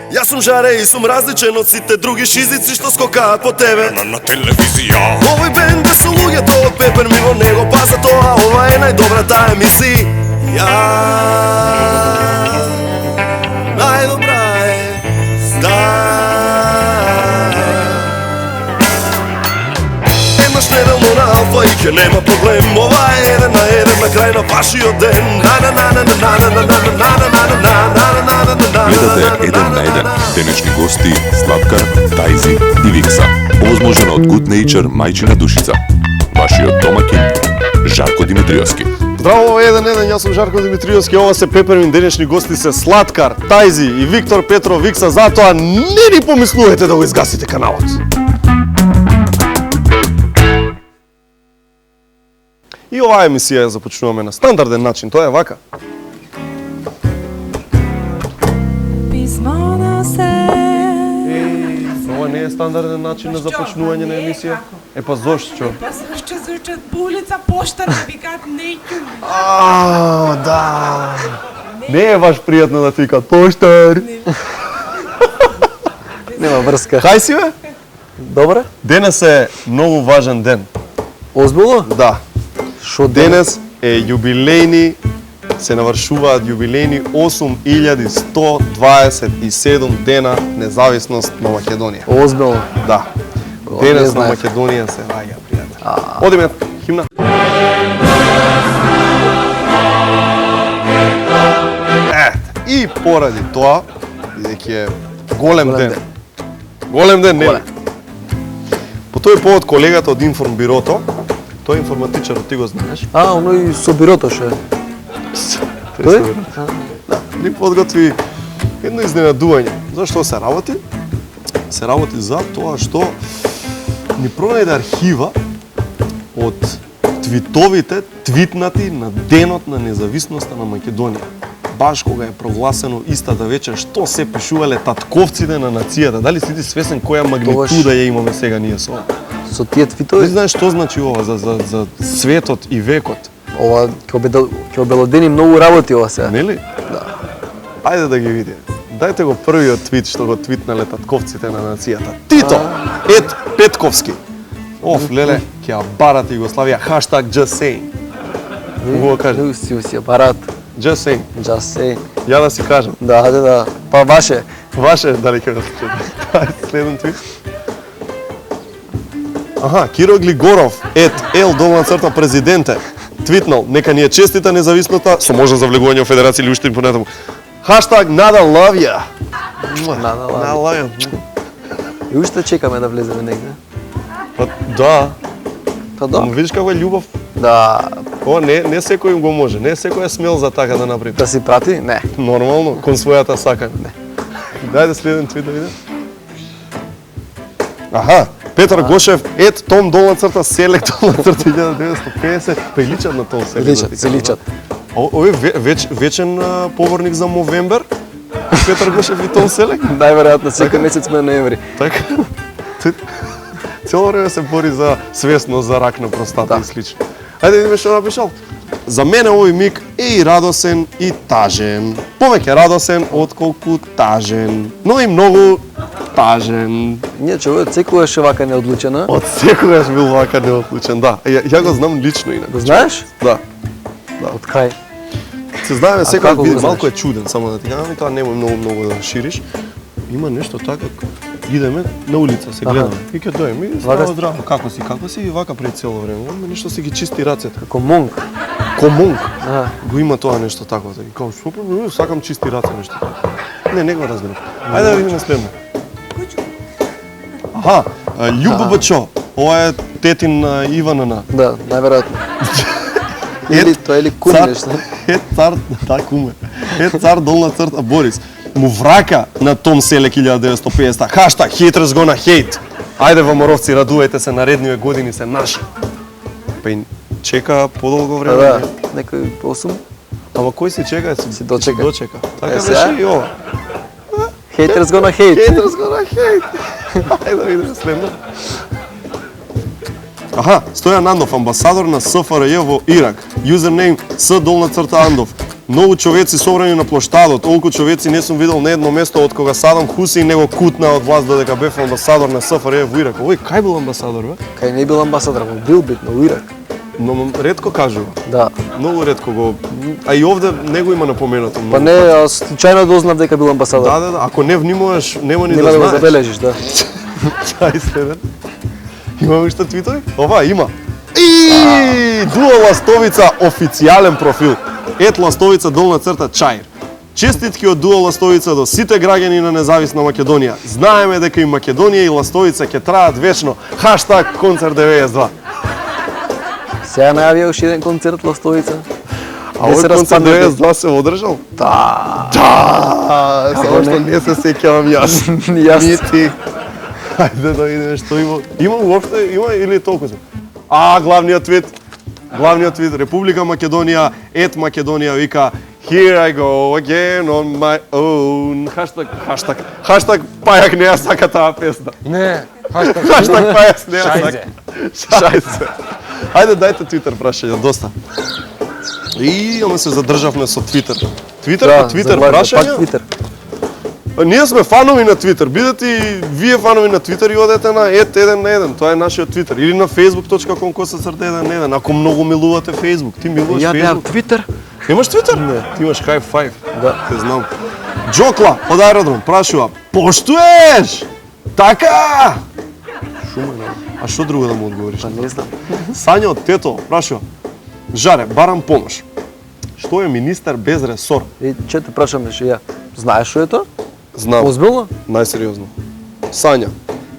Јас сум жаре и сум различен од сите други шизици што скокаат по тебе на телевизија. Овој бенд е со луѓето од Пепер, ми во него паса тоа, ова е најдобрата емисија. Најдобра е Еднаш неделно на Алфа и ке нема проблем. Ова е еден на еден на крај на вашиот ден. Гледате еден на еден. Денешни гости Слаткар, Тајзи и Викса. Овозможено од Good Nature мајчина душица. Вашиот домакин Жарко Димитриевски. Здраво, еден, јас сум Жарко Димитриевски, ова се Пепермин, денешни гости се Слаткар, Тајзи и Виктор Петров Викса, затоа не ни помислувате да го изгасите каналот. И оваа емисија ја започнуваме на стандарден начин, тоа е вака. Ова не е стандарден начин на започнување на емисија. Е па зошто? Па зашто звучат по улица поштар да викаат нејќу. Да. Не е баш пријатно да ти викаат поштар. Нема врска. Кај си бе? Добре? Денес е многу важен ден. Озбилно? Да. Шо Денес е јубилејни, се навршуваат јубилејни 8127 дена независност на Македонија. Озбилно? Да. Денес на Македонија се раѓа, пријатели. Одиме, химна. И поради тоа, бидејќи е голем ден. Голем ден, не? По тој повод колегата од Информбирото, тој е информатичар, ти го знаеш? Оној со бирото ше. Тој? Да, ни подготви едно изненадување. Зашто се работи? Се работи за тоа што ни пронајде архива од твитовите твитнати на денот на независноста на Македонија. Баш кога е прогласено истата вечер што се пишувале татковците на нацијата. Дали си ти свесен која магнитуда ја имаме сега ние со ова? Со тие твитови? Не знаеш што значи ова за светот и векот? Ова ќе обелодени многу работи ова сега. Нели? Да. Ајде да ги видиме. Дајте го првиот твит што го твитнале татковците на нацијата. Тито! Ед Петковски. Оф, леле, ќе ја барат Југославија. Хаштаг just saying. Го кажа. Си апарат. Just saying. Just saying. Ја да си кажам. Да. Па ваше. Ваше, дали ќе го слушате? Следен твит. Аха, Киро Глигоров, @L_ президенте, твитнал, нека ни е честита независноста, со можност за влегување во федерација или уште понатаму. Хаштаг Nada love ya. Nada love ya. И уште чекаме да влеземе негде. Па да. Па да. Но видиш како е љубов? Да. Ова не секој го може, не секој е смел за така да направи. Да си прати? Не. Нормално, кон својата сака. Не. Дај да следен твит да видам. Аха, Петар Гошев, @Tom_Select 1950, приличат на Том Селект. Се личат. Овој вечен поборник за Мовембер, Петар Гошев и Том Селект. Најверојатно секој месец ме ноември. Така. Цело време се бори за свесност, за рак на простата и слично. Ајде да видиме што напишал. За мене овој миг е и радосен и тажен. Повеќе радосен отколку тажен, но и многу тажен. Ние човек секогаш е вака неодлучена. Од секогаш бил вака неодлучен, да. Ја го знам лично инаку. Го знаеш? Да. Од кај? Се знаеме секој како види, го малку е чуден, само да ти кажам, и тоа немој многу да шириш. Има нешто така, идеме на улица, се гледаме. И ќе дојдеме, и здраво, како си, и вака пред цело време. Ама нешто си ги чисти рацете. Како монк. Ко монк. Го има тоа нешто такво, да ги кажам, супер, сакам чисти раце нешто така. Не го разбирам. Ајде да видиме следно. Аха, љуббчо. Ова е тетин на Иванана. Да, најверојатно. Или тоа или кум нешто. Цар, да, куме. Цар долна црта Борис. Му врака на Том Селек 1950. Хаштаг haters gonna hate. Ајде ваморовци, радувајте се, наредниве години се наши. Па и чека подолго време. Да, некој 8. Ама кој си чека? Си дочека. Така беше и ова. Haters gonna hate. Haters gonna hate. Ајде да видиме следно. Аха, Стојан Андов, амбасадор на СФРЈ во Ирак. Юзернейм С_Андов. Многу човеци собрани на плоштадот, толку човеци не сум видел на едно место од кога Садам Хусейн него кутна од власт додека бев амбасадор на СФРJ во Ирак. Овој кај бил амбасадор, бе? Кај не бил амбасадор, во Билбит, на Ирак. Но ретко кажува. Да. Многу ретко го. А и овде него има напоменато. Па не, случајно дознав дека бил амбасадор. Да. Ако не внимуваш, нема ни Нема да да го знаеш. забележиш, да. Чај се, бе. Има уште твитови? Ова, има. И Дуо Ластовица официјален профил. Ет Ластовица долна црта Чаир. Честитки од Дуо Ластовица до сите граѓани на независна Македонија. Знаеме дека и Македонија и Ластовица ќе траат вечно. Хаштаг концерт 92. Сега најавија уште еден концерт Ластовица. А овој концерт 92 се одржал? Да. Да, само што не се сеќавам јас. Јас. Нити. Хајде да видиме што има. Има уопште, има или толку се? Главниот твит. Главниот твит, Република Македонија, ет Македонија вика Here I go again on my own. Хаштаг Пајак не ја сака таа песна. Не, Хаштаг Пајак не ја Шајзе. сака. Шајзе. Хајде дајте Твитер прашање, доста. И, ама се задржавме со Твитер. Твитер Да, по Твитер пак прашање? Твитер. Ние сме фанови на Твитер. Бидете и вие фанови на Твитер и одете на @1 Тоа е нашиот Твитер. Или на facebook.com/1 Ако многу милувате Facebook. Ти милуваш Ја немам Facebook? Твитер. Имаш Твитер? Не. Ти имаш High Five. Да. Те знам. Джокла од аеродром прашува: "Поштуеш?" Така! Шума. А што друго да му одговориш? Па не знам. Сања од Тето прашува: "Жаре, барам помош. Што е министер без ресор?" И че те прашаме ше ја. Знаеш што е тоа? Знам. Озбилно? Најсериозно. Сања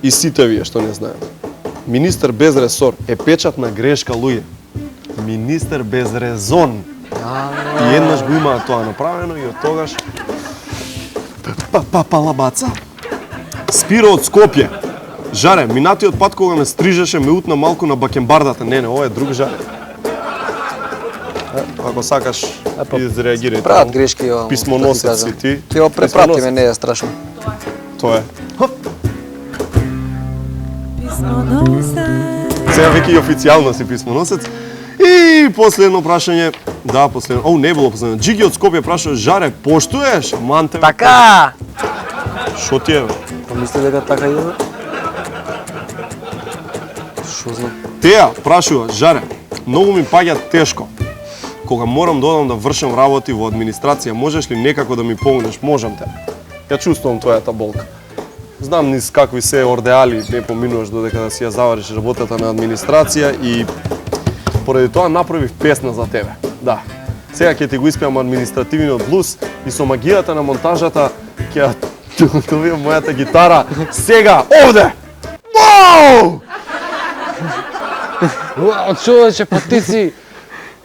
и сите вие што не знаат. Министер без ресор е печатна грешка, луѓе. Министер без резон. И еднаш го имаа тоа направено и од тогаш палабаца. Спиро од Скопје. Жаре, минатиот пат кога ме стрижеше ме утна малку на бакенбардата. Не, ова е друг Жаре. Ако сакаш, изреагирај. Прават грешки, ја. Писмоносец си ти. Ти го препрати ме, не е страшно. Тоа е. Писмоносец. Сега веќе и официјално си писмоносец. И последно прашање, да, последно, не било последно. Джиги од Скопје прашува: "Жаре, поштуеш?" Манте. Така! Шо ти е, бе? Помисли дека така иде? Шо знам? Теја прашува: "Жаре, многу ми паѓа тешко. Кога морам да одам да вршам работи во администрација, можеш ли некако да ми помогнеш?" Можам те. Ја чувствувам твојата болка. Знам низ какви се ордеали не поминуваш додека да си ја завариш работата на администрација и поради тоа направив песна за тебе. Да. Сега ќе ти го испеам административниот блуз и со магијата на монтажата ќе ја добијам мојата гитара сега овде. Вау! Уау, човече, па ти си...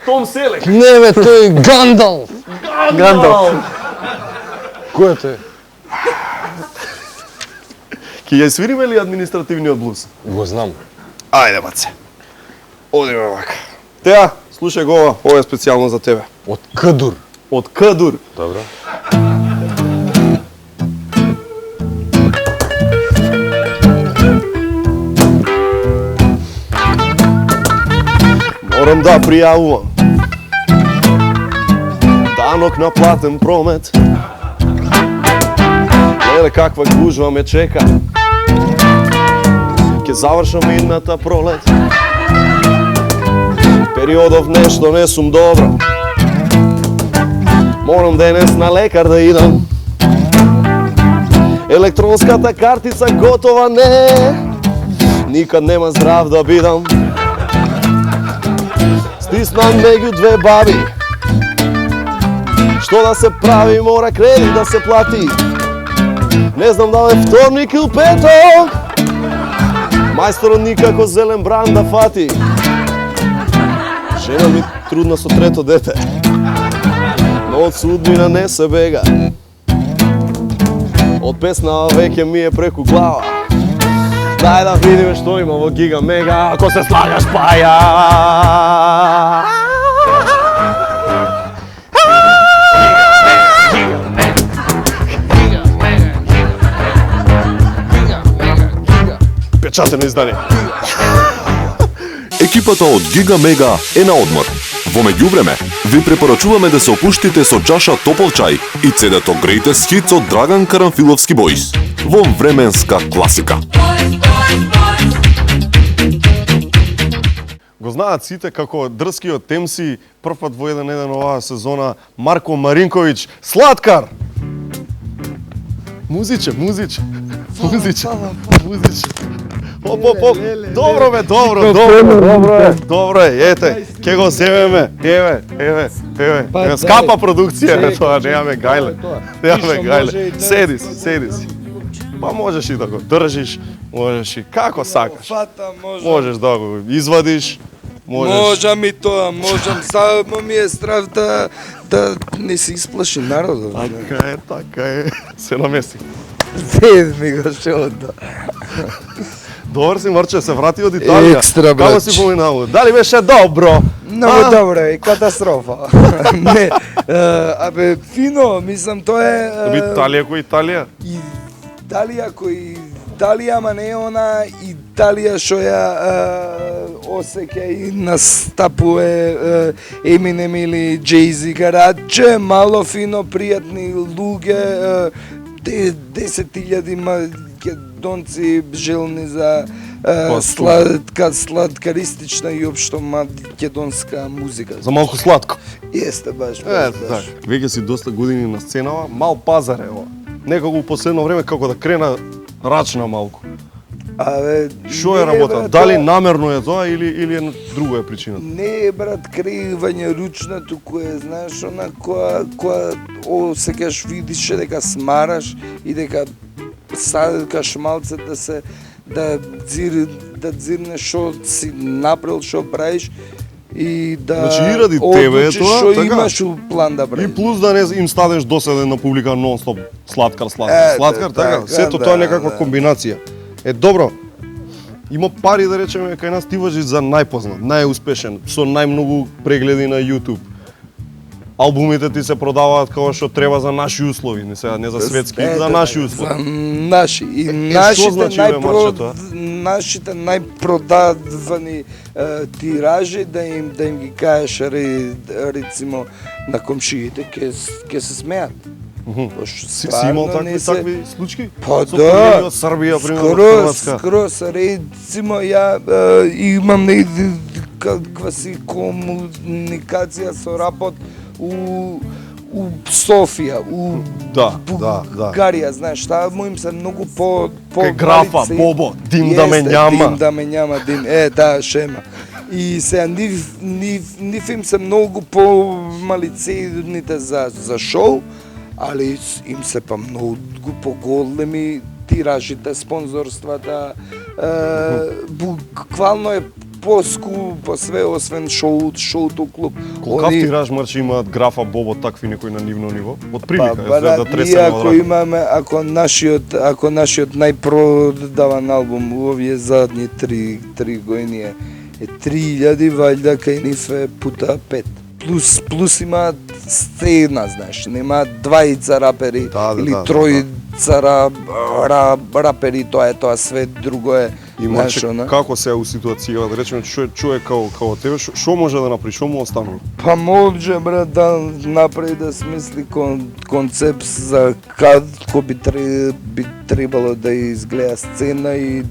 Том Селек. Не бе, тој Гандалф. Гандалф. Кој е тој? Ќе ја свириме ли административниот блуз? Го знам. Ајде, баце. Одиме вака. Теа, слушај го ова е специјално за тебе. Од Кадур. Од Кадур. Добро. Морам да пријавувам данок на платен промет. Леле, каква гужва ме чека. Ќе завршам идната пролет. Периодов нешто не сум добро. Морам денес на лекар да идам. Електронската картица готова не. Никад нема здрав да бидам. Стиснам меѓу две баби. Што да се прави, мора кредит да се плати. Не знам дали вторник или петок. Мајсторот никако зелен бран да фати. Жена ми трудна со трето дете, но од судбина не се бега. Од песна веќе ми е преку глава. Дај да видиме што има во Гига Мега, ако се слагаш Паја. Печатено издание. Екипата од Giga Mega е на одмор. Во меѓувреме, ви препорачуваме да се опуштите со чаша топол чај и CD-то Greatest Hits од Драган Карамфиловски Boys во временска класика. Го знаат сите како дрскиот темси првпат во 1-1 оваа сезона Марко Маринковиќ, Слаткар. Музиче. Оп. Добро бе, добро е, ете, ќе го земеме, еве, скапа продукција е тоа, немаме гајле, седи си. Па можеш и да го држиш, можеш и како сакаш, можеш да го извадиш, Можам и тоа, само ми е страв да не се исплаши народот. Така е, се намеси. Дед ми го шода. Добар си, Марче, се врати од Италија. Екстра, Како брач. си поминал? Дали беше добро? Многу добро е, катастрофа. Не, абе, фино, мислам, тоа е... Италија кој Италија? Италија кој Италија, ама не она Италија што ја осеќа и настапува Eminem или Jay-Z гараџе, мало фино, пријатни луѓе, 10.000 македонци желни за сладкаристична и општо македонска музика. За малку сладко. Јесте баш. Така. Веќе си доста години на сценава, мал пазар е ова. Некако у последно време како да крена рачна малку. Абе, Што е не, работа? брат, Дали тоа- намерно е тоа или е друго е причината? Не е, брат, креирање ручна, туку е, знаеш, она која осекаш, видиш дека смараш и дека садкаш малце да дзирнеш што си направил, што правиш и да Значи, и ради тебе е одлучиш тоа, што така? имаш у план да правиш. И плюс да не им стадеш доседен на публика нон-стоп Слаткар, Ете, така. Сето да, тоа е некаква да. комбинација. Е, добро. Има пари, да речеме, кај нас ти важи за најпознат, најуспешен, со најмногу прегледи на YouTube. Албумите ти се продаваат како што треба за наши услови, не сега не за светски, за наши За услови. наши. И што значи, бе, Марче, тоа? нашите најпродавани тиражи да им ги кажеш рецимо на комшиите ќе се смеат. Пошто Си стварно имал не такви случаи? Па Со да, колеги од Србија, примерно, од Хрватска. скроз, рецимо ја имам некаква си комуникација со работ у Софија, у Да. Бугарија, знаеш, таа му им се многу по Кај графа, малици. Бобо, дим да ме Јесте, њама. Дим да ме њама, таа шема. И се нив им се многу по малицидните за шоу, али им се па многу поголеми тиражите, спонзорствата. Буквално е по све освен шоуто клуб. Колкав тираж, Марче, имаат графа, Бобо, такви некои на нивно ниво? Од прилика, Па, за да ние тресеме од ако рака. имаме, ако нашиот најпродаван албум у овие задни три години е 3000, ваljda кај нив е пута 5. Плюс имаат сцена, знаеш, немаат двајца рапери или тројца рапери, тоа све друго е. И знаеш, Марче, она. како се у ситуација, да речеме, човек као тебе, што може да направи, што му останува? Па може, брат, да направи да смисли концепт за како би требало да изгледа сцена и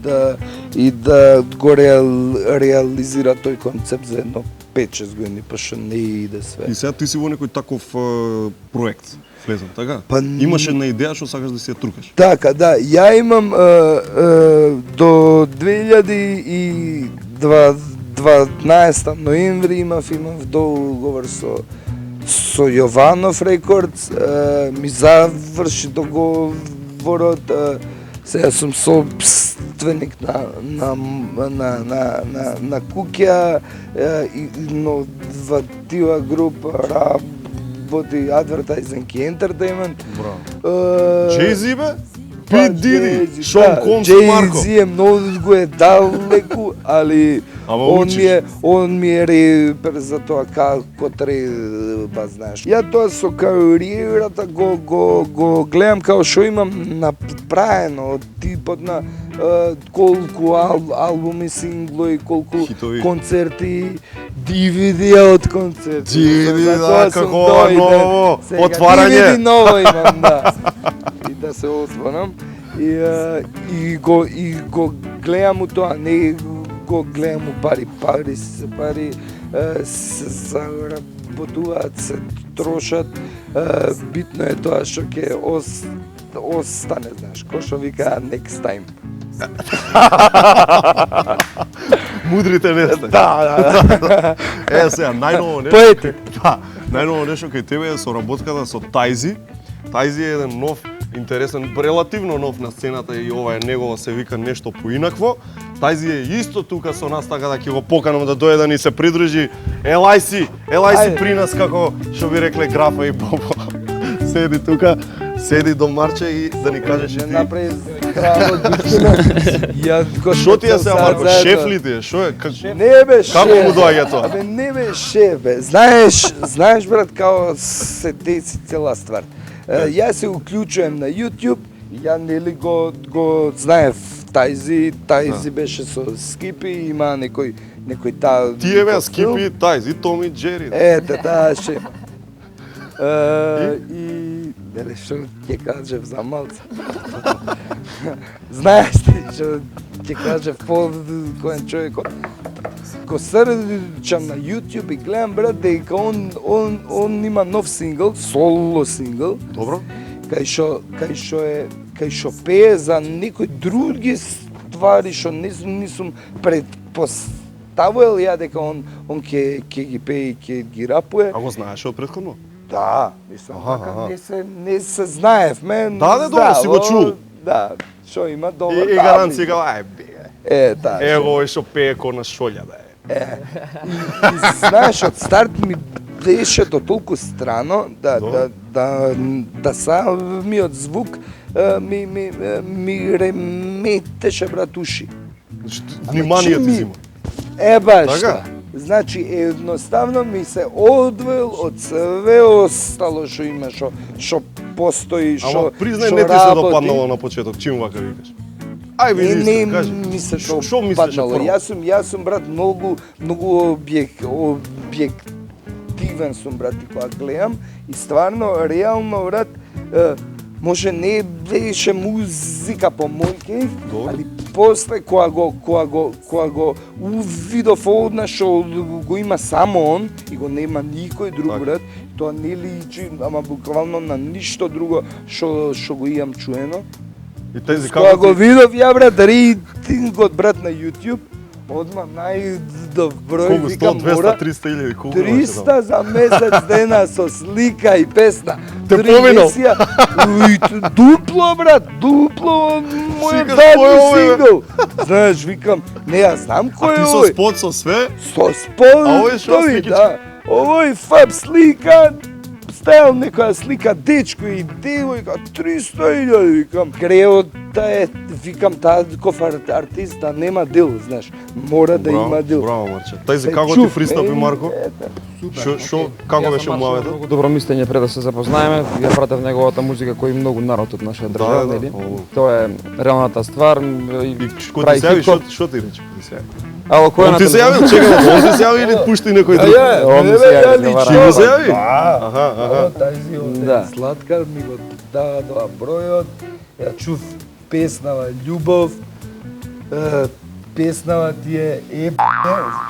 да го реализира тој концепт за едно 5-6 години, па што не иде све. И сега ти си во некој таков проект влезен, така? Па, Имаш една идеја што сакаш да си ја трукаш. Така, да, ја имам до 2012 ноември имав договор со Јованов Рекордс, ми заврши договорот, сега сум собственик на куќа, инноватива група, работи Advertising и Entertainment. Браво. Jay-Z, Jay-Z бе? Пит Диди, Шон Конс и Марко. Jay-Z е многу далеку, али Ама он ми е репер за тоа како треба, знаеш. Ја тоа со кариерата го гледам како што имам направено од типот на колку албуми, синглои, колку Хитови. концерти DVD од концерт. DVD, За тоа да, сум како дојден. ново Сега, отварање. DVD ново имам, да. И да се освонам. И го гледам у тоа, не го гледам у пари. Пари се заработуваат, се трошат. Битно е тоа што ќе остане, знаеш, кој што вика next time. Мудрите не сте. Да. Сега, најново нешто. Поети. Да, најново нешто кај тебе е соработката со Тајзи. Тајзи е еден нов, интересен, релативно нов на сцената и ова е негово се вика нешто поинакво. Тајзи е исто тука со нас, така да ќе го поканам да дојде да ни се придружи. Елај си при нас, како што би рекле Графа и Бобо. Седи тука, седи до Марче и да ни кажеш и ти. Направи здраво душина. Ја го Шо ти е сега, сад Марко? заедно. Шеф ли ти е? Шо е? Не бе шеф. Како му доаѓа тоа? Абе не бе шеф бе. Знаеш брат како се деси цела ствар. Јас се уклучувам на YouTube, ја нели го знаев Тајзи беше со Скипи, има некој таа. Тие беа Скипи, Тајзи, Томи, Джери. Ете, таа шеф. И нели што ќе кажев за малца. Знаеш ти што ќе кажев по кој човек го срчам на YouTube и гледам брат дека он има нов сингл, соло сингл. Добро. Кај што пее за некои други ствари што не сум предпоставувал ја дека он ќе ги пее и ќе ги рапуе. А го знаеш од претходно? Да, мислам, Аха, така не се знаевме. Да, добро, си го чул. Да, што има добар. И гаранција кај бе. Да. Ево овој што пее ко на шолја да е. И знаеш, од старт ми беше до толку страно да самиот звук ми реметеше брат уши. Внимание ти ми- зима. Баш Така? тоа. Значи, едноставно ми се одвел од све остало што има, што постои, Ама што признај што не ти се работи. допаднало на почеток, чим вака викаш? Ај ви Не искрено, кажи. ми се Шо мислеше допаднало. прво? Јас сум брат многу објективен сум брат и кога гледам и стварно реално брат може не беше музика по мој кејф, Добро. али после кога го увидов однаш што го има само он и го нема никој друг Така. брат, тоа не личи ама буквално на ништо друго што го имам чуено. И тези Кога како го ти... видов ја брат, рейтингот брат на YouTube, одма најдобро Колку 100, викам 200, мора 300 илјади, колку беше 300 за месец дена со слика и песна. Те Три поминал. месија, дупло брат, дупло од мојот Викаш, кој е задни овој, бе? сингл. Знаеш, викам, не ја знам А кој ти е со овој. спот со све? Со спот, А овој шо тој, сликички? да. Овој фаб слика, ставил некоја слика дечко и девојка, 300.000, викам. Креота е, викам, таа ков артист да нема дел, знаеш. Мора да има дел. Браво, Марче. Тајзи Се како ти чув, пристапи, Марко? Шо, како беше муаветот? Многу добро мислење пред да се запознаеме. Ја пратев неговата музика кој многу народ од нашата држава, да. нели? О. Тоа е реалната ствар И што прави ти се јави, хип-хоп. шо ти рече? Ти се јави? Ало кој е Он на ти се јави, чекам, он ти се јави или пушти некој друг? Он ми се јави, Ти разговараме. го се јави? Да. Аха. Тајзи од Да. Сладкар ми го дава тоа бројот. Ја чув песнава Љубов. Песнава ти е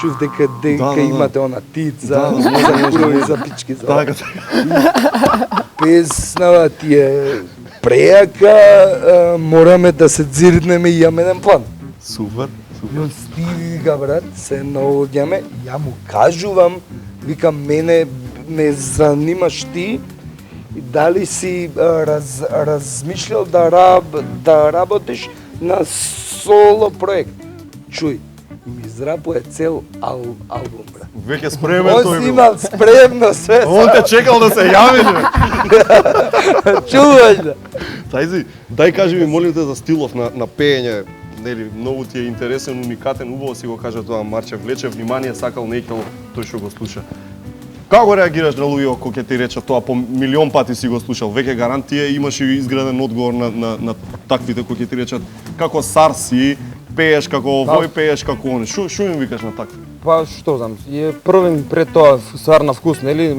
чув дека Да. имате она тица, Да, за за пички за. Така, Песнава ти е прејака, мораме да се дзирнеме и имаме еден план. супер. Но стига брат, се наоѓаме, ја му кажувам, викам мене ме занимаш ти и дали си размишljал да работиш на соло проект. Чуј, ми израпуе цел албум брат. Веќе спремен Он тој си бил. имал спремно све. Он те чекал да се јави, бе. Чуваш да. Тајзи, дај кажи ми, молим те, за стилов на пеење. Нели, многу ти е интересен, уникатен, убаво си го кажа тоа Марче, влече внимание, сакал, не икал тој што го слуша. Како реагираш на луѓе кога ќе ти рече тоа по милион пати си го слушал? Веќе гарантија имаш и изграден одговор на таквите кои ќе ти речат како сар си, пееш како овој, пееш како оној. Шо им викаш на такви? Па што знам, е првен пред тоа ствар на вкус, нели?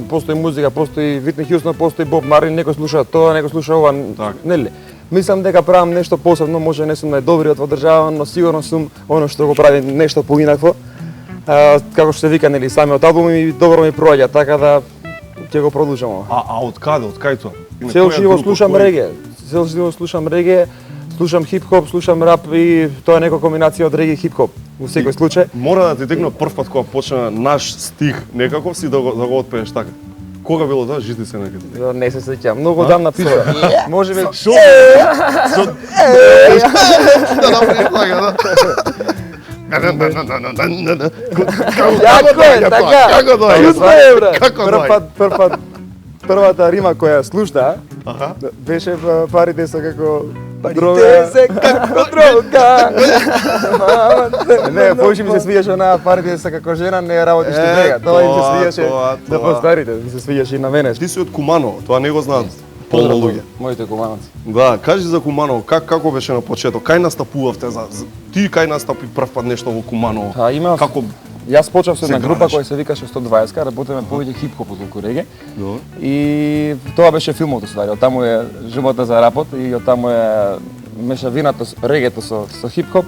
Постои музика, постои Витни Хјустон, постои Боб Марлин, некој слуша тоа, некој слуша ова, нели? Мислам дека правам нешто посебно, може не сум најдобриот во држава, но сигурно сум оно што го прави нешто поинакво. Како што се вика, нели, самиот албум и добро ми проаѓа, така да ќе го продолжам ова. А од каде? Од кај тоа? Цел живот слушам реге. Цел живот слушам реге, слушам хип-хоп, слушам рап и тоа е некоја комбинација од реге и хип-хоп. Во секој случај. Мора да ти текне прв пат кога почна наш стих, некако си да го отпееш така. Кога било тоа? Жити се некаде. Не се сеќам, многу давна пишува. Може би Шо? Да направиш така, да. Јако е, така. Како доаѓа? Чудно е, бре. Како доаѓа? Првата рима која слушна, беше парите се како Парите се како дрога. Не, повеќе ми се свијаше на парите се како жена, не работиш ти брега. Тоа им се свијаше на постарите, ми се свијаше и на мене. Ти си од Куманово, тоа не го знаат полно луѓе. Моите кумановци. Да, кажи за Куманово, како беше на почеток? Кај настапувавте ти кај настапи прв пат нешто во Куманово? Како Јас почнав со една се група градеше? која се викаше 120, работеме повеќе хип-хоп отколку реге. Добро. И тоа беше филмот ствари, од таму е животот за рапот и од таму е мешавината регето со хип-хоп.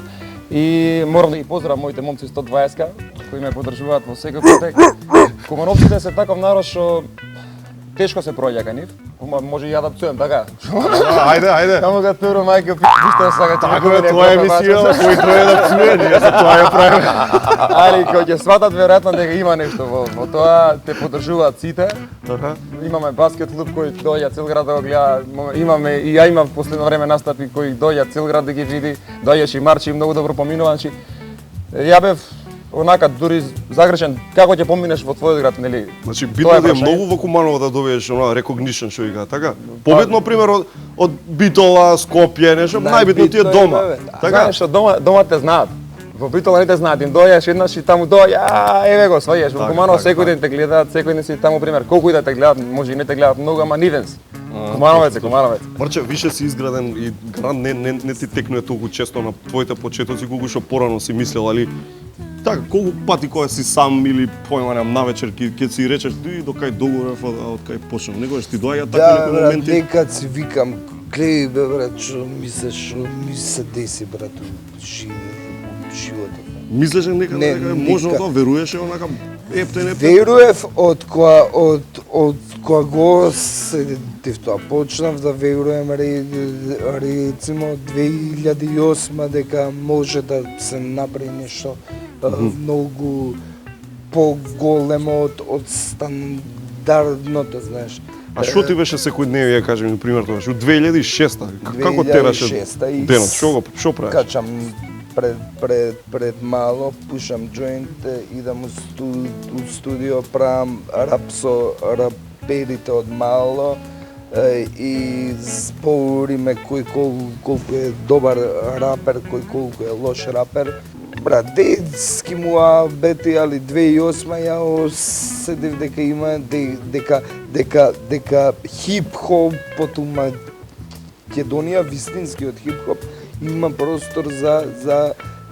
И морам да ги поздравам моите момци 120 кои ме поддржуваат во секој потек. Кумановците се таков народ што тешко се проаѓа кај нив. Може и ја да пцуем, така? Ајде. Само га туру мајка пиште сага ти. Така е твоја емисија, кој троje да пцуе, ние за тоа ја правиме. Али кој ќе сватат веројатно дека има нешто во тоа, те поддржуваат сите. Имаме баскет клуб кој доаѓа цел град да го гледа. Имаме и ја имам последно време настапи кои доаѓа цел град да ги види. Доаѓаш и марчи многу добро поминува, значи ја бев онака дури загрешен како ќе поминеш во твојот град, нели? Значи битно е многу во Куманово да добиеш она recognition што вика, така? Победно пример од Битола, Скопје, нешто, најбитно ти е дома. Така? Знаеш што дома те знаат. Во Битола не те знаат, им доаѓаш еднаш и таму доаѓа, еве го, сваѓаш. Во Куманово секој ден те гледаат, секој ден си таму пример. Колку и да те гледаат, може и не те гледаат многу, ама нивенс. Кумановец. Марче, више си изграден и град не ти текнува толку често на твоите почетоци колку што порано си мислел, али така, колку пати кога си сам или појма нем навечер ќе си речеш ти до кај догорев, од кај почнав. Некогаш ти доаѓа такви некои моменти. Некад си викам, гледај бе брат, што ми се деси брат животот. Мислеше некаде Не, дека е можно тоа, веруеше онака ептен. Веруев од кога го седев тоа. Почнав да веруем рецимо 2008 дека може да се направи нешто многу поголемо од стандардното, знаеш. А што ти беше секојдневие, кажи ми пример тоа, што 2006-та, како тераше 2006-та и денот, што правиш? Качам пред мало, пушам джоинт, идам у студио, правам рап со раперите од мало и збориме кој колку е добар рапер, кој колку е лош рапер. Брат, детски муа бети, али 2008 ја оседев дека има дека хип-хопот у Македонија, вистинскиот хип-хоп, има простор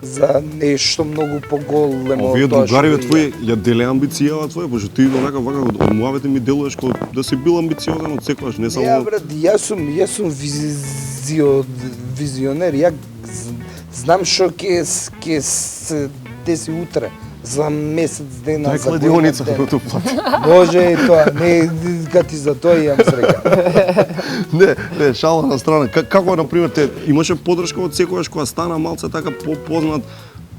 за нешто многу поголемо. Овие другариве твои ја деле амбицијава твоја, пошто ти онака вака од муавете ми делуваш како да си бил амбициозен од секогаш, не само. Ја брат, јас сум визионер, ја знам што ќе се деси утре. За месец дена, за кладионица година да плати. Може и тоа, не кати за тоа имам среќа. Не, шала на страна. Како на пример те имаше поддршка од секогаш кога стана малце така познат,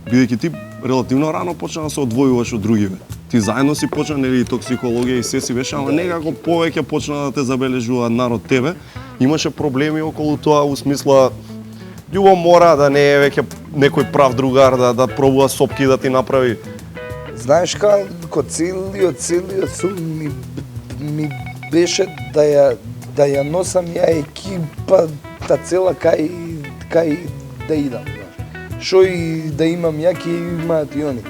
бидејќи ти релативно рано почна да се одвојуваш од другиве. Ти заедно си почна нели токсикологија и се си беше, ама некако повеќе почна да те забележува народ тебе. Имаше проблеми околу тоа у смисла љубо мора да не е веќе некој прав другар да пробува сопки да ти направи. Знаеш како целиот сум ми беше да ја носам ја екипата цела кај да идам. Шо и да имам ја ќе имаат и они.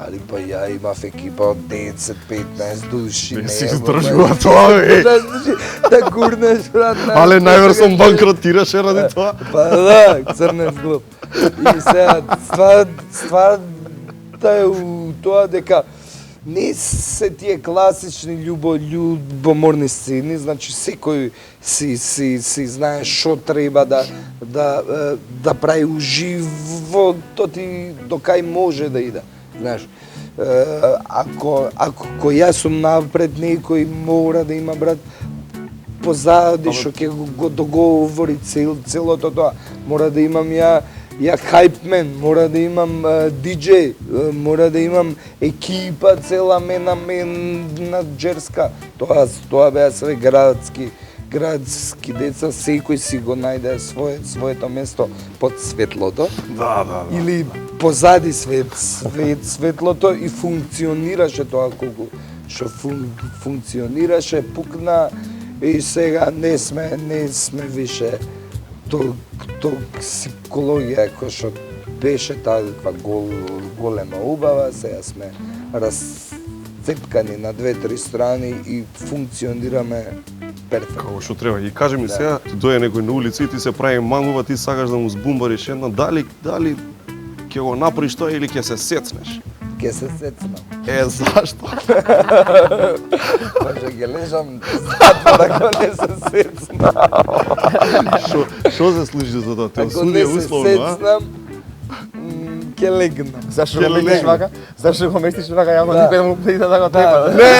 Али па ја имав екипа од 10-15 души. Не си издржува тоа, бе. Да гурнеш, брат. Але најверојатно банкротираше ради тоа. Па да, црнев глуп. И сега, ствар Поентата е у тоа дека не се тие класични љубоморни сцени, значи секој си знае што треба да прави у животот и до кај може да иде. Знаеш, ако јас сум напред, некој мора да има брат позади што ќе го договори целото тоа. Мора да имам ја хайпмен, мора да имам диџеј, мора да имам екипа цела менаџерска. Тоа беа све градски деца, секој си го најде своето место под светлото. Да. Или позади светлото и функционираше тоа колку што функционираше, пукна и сега не сме више токсикологија кој што беше таква голема убава, сега сме разцепкани на 2-3 страни и функционираме перфектно. Како што треба. И кажи ми сега, ти дојде некој на улица и ти се прави мангува, ти сакаш да му збумбариш една, дали ќе го направиш тоа или ќе се сецнеш? Ке се сецнам. Зашто? Може ќе лежам затвор ако не се сецнам. Што се случи за тоа? Те Ако не осуди се условно, а? сецнам, ќе легнам. Зашто го местиш вака? Зашто го местиш вака? Јавно Да. никој да му да така треба. Не,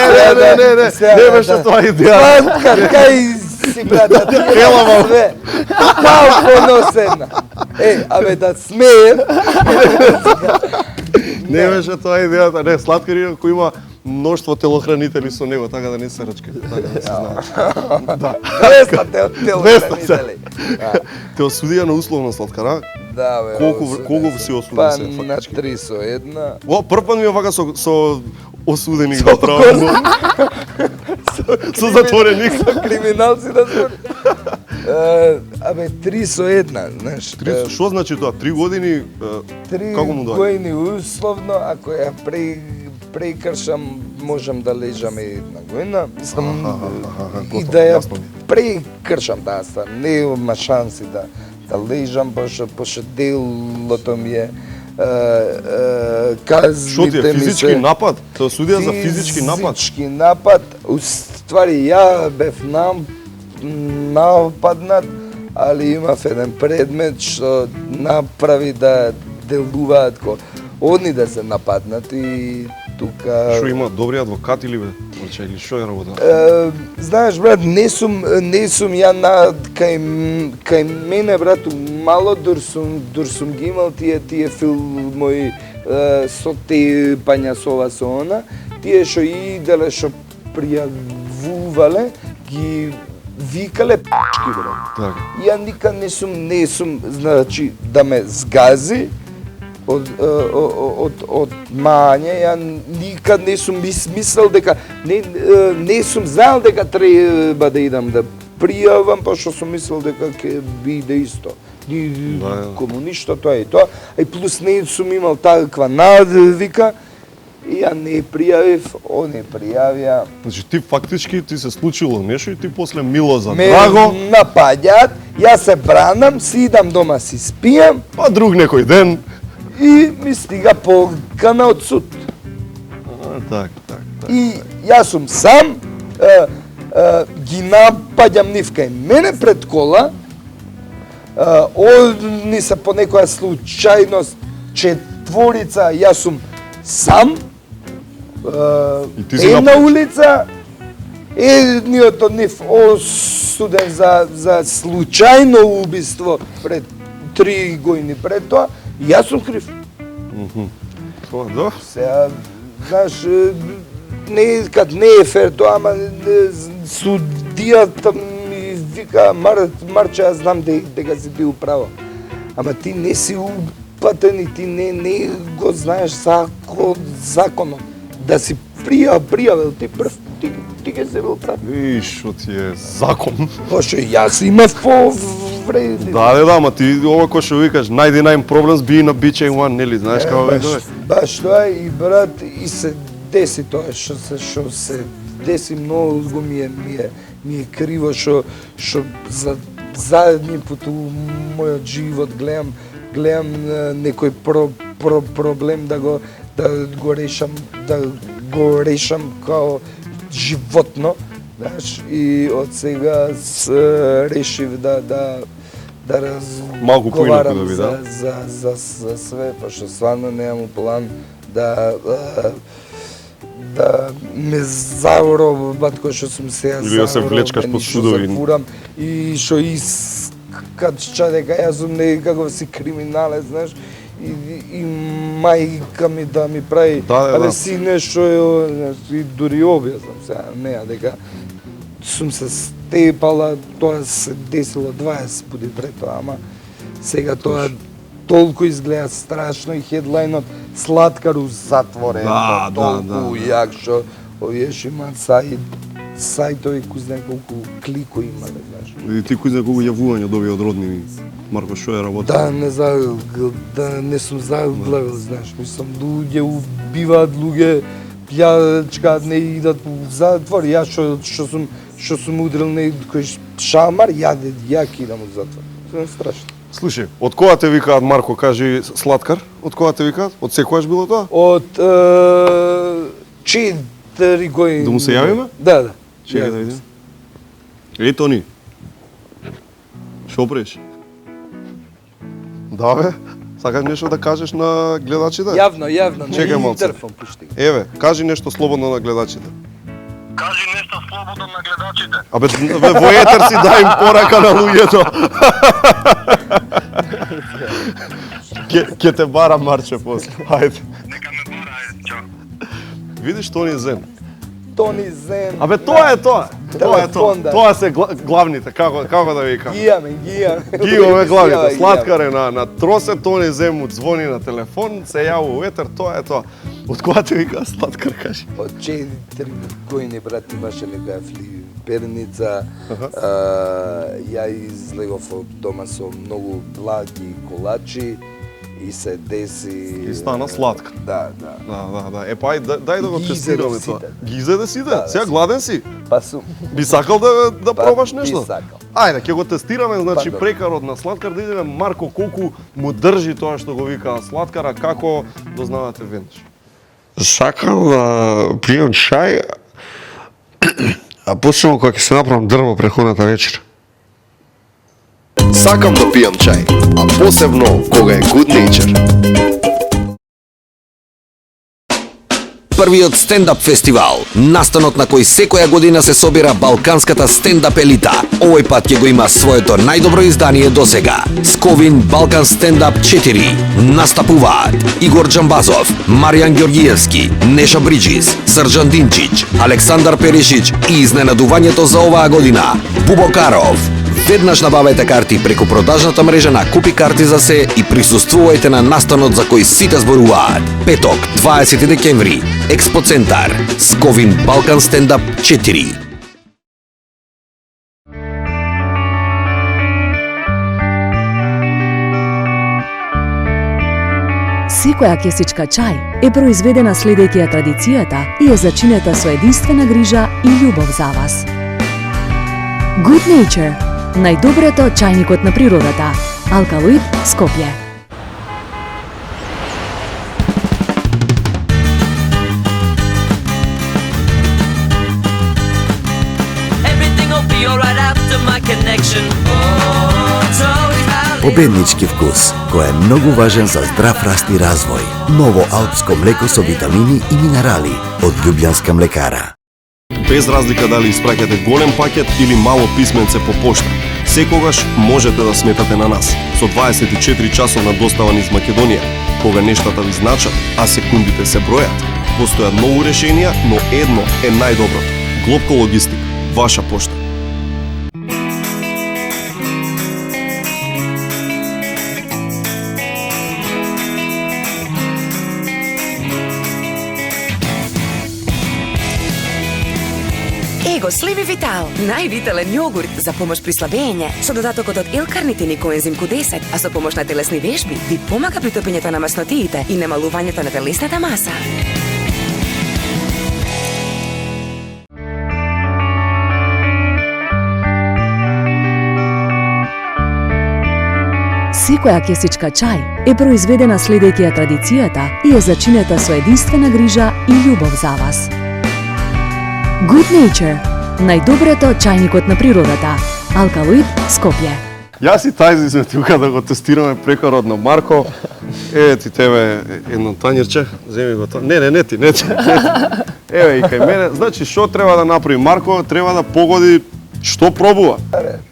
не беше тоа идеја. Кај си брата, ти Хелава. све. Пал поносена. Абе да смеем. Не беше тоа идејата. Не, сладкари кој има мноштво телохранители со него, така да не се рачка, така да се знае. Да. 200 телохранители. Те осудија на условно сладкара. Да, бе. Колку си осуден Па се? на 3 со 1. О, прв пат ми е вака со осуденик да правам. Со затвореник. Криминалци да збори. Абе 3 со 1, знаеш. Што значи тоа? 3 години како му 3 доаѓа? години условно, ако ја прекршам, можам да лежам една година. Мислам, и да ја прекршам таа ствар. Не има шанси да лежам, пошто делото ми е казните Што ти е ми физички се... напад? Те осудија за физички напад? Физички напад. Уствари, ја бев нападнат, али имав еден предмет што направи да делуваат они да се нападнат и тука... Што има добри адвокати или бе? Или што е работа? Знаеш, брат, не сум ја кај мене, брат, мало дур сум ги имал тие филмови со тепања со ова со она, тие што иделе, што пријавувале, ги викале п***чки, брат. Така. Ја никад не сум, значи, да ме згази од мање, ја никад не сум мислел дека, не сум знаел дека треба да идам да пријавам, пошто сум мислел дека ќе биде исто. Кому ништо, тоа и тоа. И плюс не сум имал таква надвика, и ја не пријавив, они пријавија. Значи ти фактички ти се случило нешто и ти после мило за Ме драго, напаѓаат, јас се бранам, си идам дома си спијам па друг некој ден. и ми стига покана од суд. Так. И јас сум сам, ги напаѓам нив кај мене пред кола, они се по некоја случајност четворица, јас сум сам, И ти си една напаѓаш. улица, едниот од нив осуден за случајно убиство пред 3 години пред тоа, и јас сум крив. Тоа, да. Сега, знаеш, некад не е фер тоа, ама судијата ми вика, Марче, јас знам дека си ти управо. Ама ти не си упатен и ти не го знаеш законот. Да си пријавил ти прв, ти ќе се бил прав. Виж, што ти е закон. Пошто јас имав повреди. Да, ама ти ова кој што викаш, 99 problems being a bitch ain't one, нели, знаеш како е тоа? Баш тоа и брат, и се деси тоа што се деси, многу ми е криво што за задни пат у мојот живот гледам некој проблем да да го решам као животно, знаеш, и од сега решив да Малку поинаку да разговарам ви, да? за све, пошто стварно немам план да ме заоробат кој што сум сега Или да се влечкаш под судови. Зафурам и што искача дека јас сум некаков си криминалец, знаеш, и мајка ми да ми прави, Да. си нешто, и дури објаснам сега, неа дека сум се степала, тоа се десило 20 пати пред тоа, ама сега тоа толку изгледа страшно и хедлајнот Слаткару затворен, Да, толку да. јак што овие што имаат сајтови кој знае колку клико има, знаеш. И ти кој знае колку јавувања добија од родни ми. Марко, што е работа? Да не сум заглавил, знаеш, мислам, луѓе убиваат, луѓе плјачкаат, не идат у затвор, јас што сум удрил некој шамар, ја кидам у затвор. Тоа е страшно. Слушај, од кога те викаат Марко, кажи Слаткар? Од кога те викаат? Од секојаш било тоа? Од 4 години. Да му се јавиме? Да. Чекај да видим. Ето ни. Шо преш? Да бе, сакаш нешто да кажеш на гледачите? Јавно, Чекај на малце. интерфон пушти. Еве, кажи нешто слободно на гледачите. Кажи нешто слободно на гледачите. Абе, во етер си дај им порака на луѓето. Ке те бара Марче после. Хајде. Нека ме бара, ајде, чао. Видиш Тони Зен. Тони Зен. Абе, тоа е тоа. Тоа е тоа. Телефон, да. Тоа се главните, како да викам. Ги имаме. Ги имаме главните. Ги имаме. Слаткар е на тросе, Тони Зен му звони на телефон, се јава у етер, тоа е тоа. Од кога те вика Слаткар, кажи? Од 4 години, брат, имаше некакви перница. Ја излегов од дома со многу благи колачи и се деси... И стана сладка. Да. Да. Епа, дај да го Ги тестираме изедов тоа. сите. Ги изеде сите? Да, Сега сите. гладен си? Па сум. Би сакал да пробаш нешто? Би сакал. Ајде, ќе го тестираме, значи Па, добро. прекарот на Слаткар, да идеме Марко колку му држи тоа што го викаа Слаткара, како дознавате веднаш. Сакам да пијам чај, а посебно кога ќе се направам дрво преходната вечер. Сакам да пијам чај, а посебно кога е good nature. Првиот стендап фестивал, настанот на кој секоја година се собира балканската стендап елита. Овој пат ќе го има своето најдобро издание досега. Сковин Балкан стендап 4. Настапуваат Игор Џамбазов, Маријан Ѓоргиевски, Неша Бриджис, Срџан Динчич, Александар Перишич и изненадувањето за оваа година Бубо Каров. Веднаш набавете карти преку продажната мрежа на Купи карти за се и присуствувајте на настанот за кој сите зборуваат. Петок, 20 декември, Експо Центар, Сковин Балкан стендап 4. Секоја кесичка чај е произведена следејќи ја традицијата и е зачинета со единствена грижа и љубов за вас. Good Nature – најдоброто чајникот на природата. Алкалоид, Скопје. Победнички вкус, кој е многу важен за здрав раст и развој. Ново алпско млеко со витамини и минерали од Љубљанска млекара. Без разлика дали испраќате голем пакет или мало писменце по пошта, секогаш можете да сметате на нас. Со 24 часовна достава низ Македонија, кога нештата ви значат, а секундите се бројат. Постојат многу решенија, но едно е најдоброто. Глобко логистик, ваша пошта. Его Сливи Витал, највитален јогурт за помош при слабење, со додатокот од L-карнитин и коензим Q10, а со помош на телесни вежби, ви помага при топењето на маснотиите и намалувањето на телесната маса. Секоја кесичка чај е произведена следејќи ја традицијата и е зачинета со единствена грижа и љубов за вас. Good Nature, најдоброто чајникот на природата. Алкалоид, Скопје. Јас и Тајзи сме тука да го тестираме прекородно. Марко, ти тебе едно тањерче, земи го тоа. Не ти. Еве и кај мене, значи што треба да направи Марко? Треба да погоди што пробува.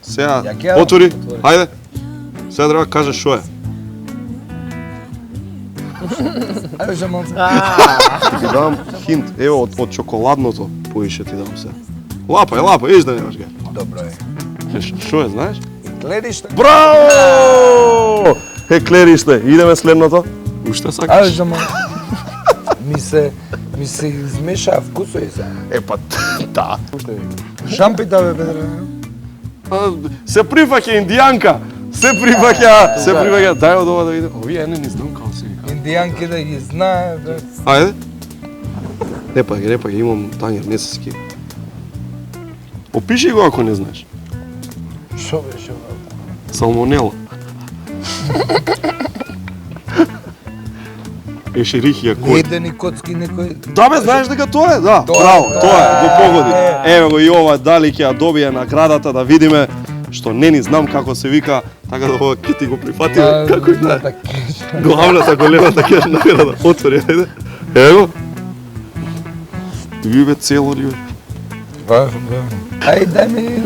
Сега отвори, ајде. Сега треба да кажеш што е. Ајде жамон. Ти дам хинт, ево од чоколадното поише ти дам се. Лапа, еш да немаш га. Добро е. Што е, знаеш? Гледиште. Браво! Еклериште, идеме следното. Уште сакаш? Ајде жамон. Ми се измеша вкусови се. Епа, да. Шампита бе, бедре. Се прифаќа индијанка. Се прифаќа. Дај од ова да видим. Овие не знам како се вика. Индијанки да ги знае, бе. Ајде. Не па ги, имам тањер, не се ски. Опиши го ако не знаеш. Шо беше ова? Салмонела. Ешерихија кој? Ледени коцки некој. Да бе, знаеш дека тоа е? Да, браво, тоа е, го погоди. Еве го и ова, дали ќе ја добие наградата да видиме, што не ни знам како се вика, така да ова ќе ти го прифати, како и да е. Главната големата кеш награда, отвори, ајде. Ево. Ливе цело ливе. Ај, дај ми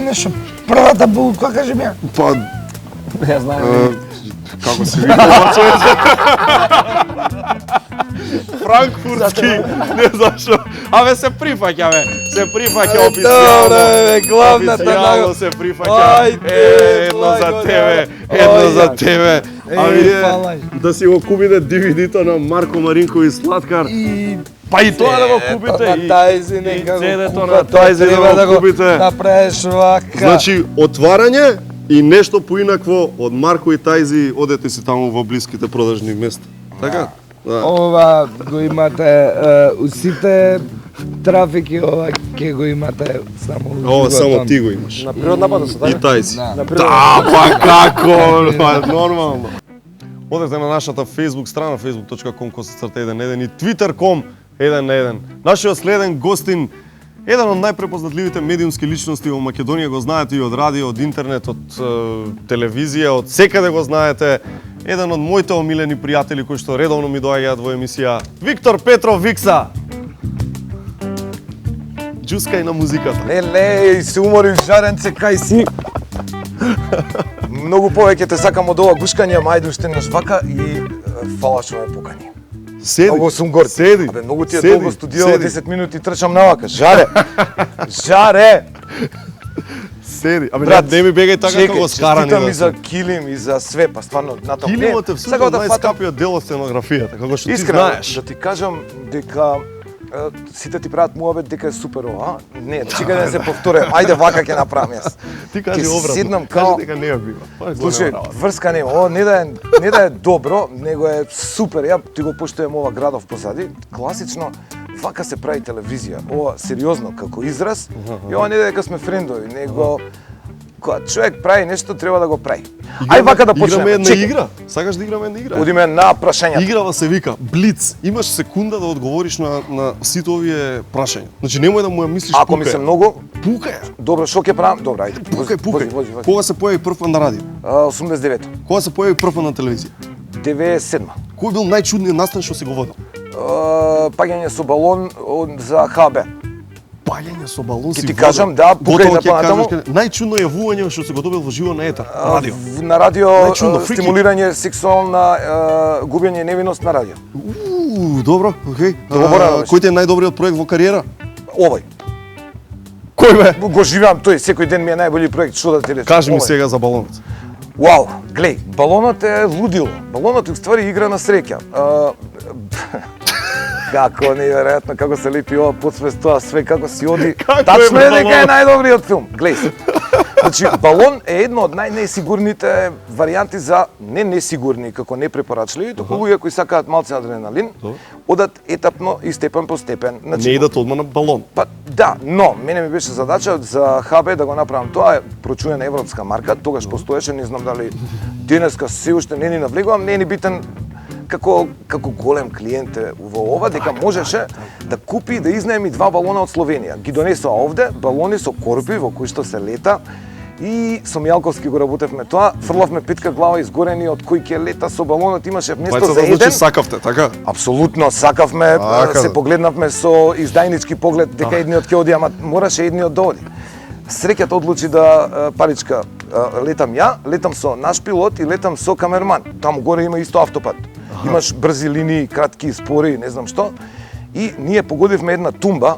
нешто првата булка, кажи ми ја. Па, не знам. Како се вика ова човече? Франкфуртски, не знам што. Абе се прифаќа, бе. Се прифаќа официјално. Добре, бе, главната официјално се прифаќа. Едно за тебе. Ами, да си го купите DVD-то на Марко Маринкови Сладкар. Па и тоа да го купите. На Тајзи нека го CD-то купат. на Тајзи да го купите. Направиш вака. Значи, отварање и нешто поинакво од Марко и Тајзи, одете си таму во блиските продажни места. Така? Да. Ова го имате у сите трафики, ова ќе го имате само Ова само ти го имаш. На природна база се така? И Тајзи. На Да, па како? Па нормално. Одете на нашата Facebook страна facebook.com/1 и twitter.com 1 Нашиот следен гостин, еден од најпрепознатливите медиумски личности во Македонија, го знаете и од радио, од интернет, од телевизија, од секаде го знаете. Еден од моите омилени пријатели кои што редовно ми доаѓаат во емисија, Виктор Петров Викса. Џускај на музиката. Леле, се уморив жаренце, кај си. Многу повеќе те сакам од ова гушкање, мајде уште еднаш вака и фала што ме покани. Седи. Многу сум горд. Седи. Абе, многу ти е Седи. долго студио, Седи. 10 минути трчам навака. Жаре. Жаре. Седи. Абе, Брат, не ми бегај така како скарани. честитам да и за сум. килим и за све, па стварно на тоа. Килимот е всушност најскапиот дел од сценографијата, како што ти Искрено, знаеш. да ти кажам дека сите ти прават муабет дека е супер ова, не, чека да не се повторам. Ајде вака ќе направам јас. Ти кажи Ќе обратно. седнам Кажи као дека не ја бива. Тоа е Слушај, голема работа. врска нема. Ова не да е добро, него е супер. Ја ти го поштојам ова градов позади. Класично вака се прави телевизија. Ова сериозно како израз. И ова не е дека сме френдови, него кога човек прави нешто треба да го прави. Ај вака да почнеме. Играме една Чекај. игра. Сакаш да играме една игра? Одиме на прашањата. Играва се вика Блиц. Имаш секунда да одговориш на сите овие прашања. Значи немој да му ја мислиш Ако ми се многу, пукај. добро, што ќе правам? Добро, ајде. Пукај. Вози. Кога се појави прв пат на радио? 89. Кога се појави прв пат на телевизија? 97. Кој бил најчудниот настан што си го водел? Паѓање со балон за ХБ. Паѓање со балон Ќе си ти водел? кажам, да, пукај Готово на ќе понатаму. кажеш најчудно јавување што се го добил во живо на етер, на радио. На радио Најчудно, фрики. стимулирање сексуална губење невиност на радио. Добро, окей. Договорено беше. Кој ти е најдобриот проект во кариера? Овој. Кој бе? Го живеам тој, секој ден ми е најбољи проект, што да ти речам. Кажи ми Овој. сега за балонот. Вау, глеј, балонот е лудило. Балонот е уствари игра на среќа. Како неверојатно како се лепи ова подсвест, тоа све како си оди. Како е Тачно е дека е балонот? најдобриот филм. Глеј се. Значи, балон е едно од најнесигурните варијанти за несигурни, како непрепорачливи, туку луѓе кои сакаат малце адреналин, одат етапно и степен по степен. Значи, не идат одма на балон. Па да, но мене ми беше задача за ХБ да го направам тоа, е прочуена европска марка, тогаш постоеше, не знам дали денеска се уште не ни навлегувам, не е ни битен како голем клиент во ова, дека можеше да купи и да изнаеми 2 балона од Словенија. Ги донесоа овде, балони со корпи во кои што се лета, и со Мијалковски го работевме тоа, фрлавме питка глава изгорени од кој ќе лета со балонот, имаше место за еден. Значи сакавте, така? Апсолутно, сакавме, се погледнавме со издајнички поглед дека едниот ќе оди, ама мораше едниот да оди. Среќата одлучи да паричка летам ја, летам со наш пилот и летам со камерман. Таму горе има исто автопат. Имаш брзи линии, кратки спори, не знам што. И ние погодивме една тумба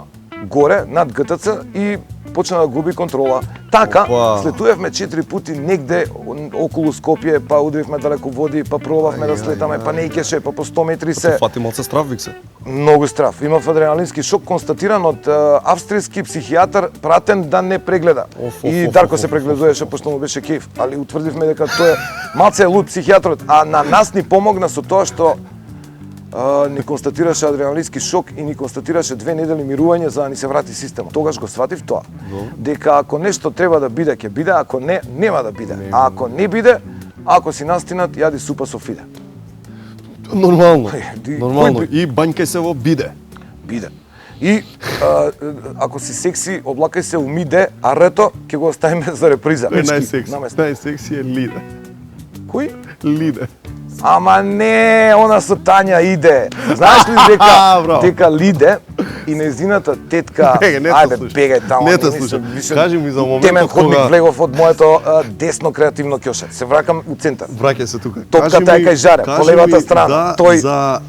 горе над ГТЦ и почна да губи контрола. Така, слетувавме 4 пути негде околу Скопје, па удривме далеко води, па пробавме да слетаме, па не икеше, па по 100 метри се. Фати малце страв, Виксе? Многу страв. Имав адреналински шок констатиран од австријски психијатар пратен да не прегледа. И Дарко се прегледуваше пошто му беше кеф, али утврдивме дека тој е малце луд психијатрот, а на нас ни помогна со тоа што ни констатираше адреналински шок и ни констатираше 2 недели мирување за да ни се врати системот. Тогаш го сватив тоа, дека ако нешто треба да биде, ќе биде, ако не, нема да биде. А ако не биде, ако си настинат, јади супа со фиде. Нормално, нормално. И бањкај се во биде. Биде. И ако си секси, облакај се у миде, а рето ќе го оставиме за реприза. Најсекси е лиде. Кој? Лиде. Ама не, она со Тања иде. Знаеш ли дека Лиде и нејзината тетка, ајде бегај таму. Не те слушам. Кажи ми за моментот темен ходник влегов од моето десно креативно ќоше. Се вракам у центар. Враќај се тука. Топката е кај Жаре, по левата страна. Тој за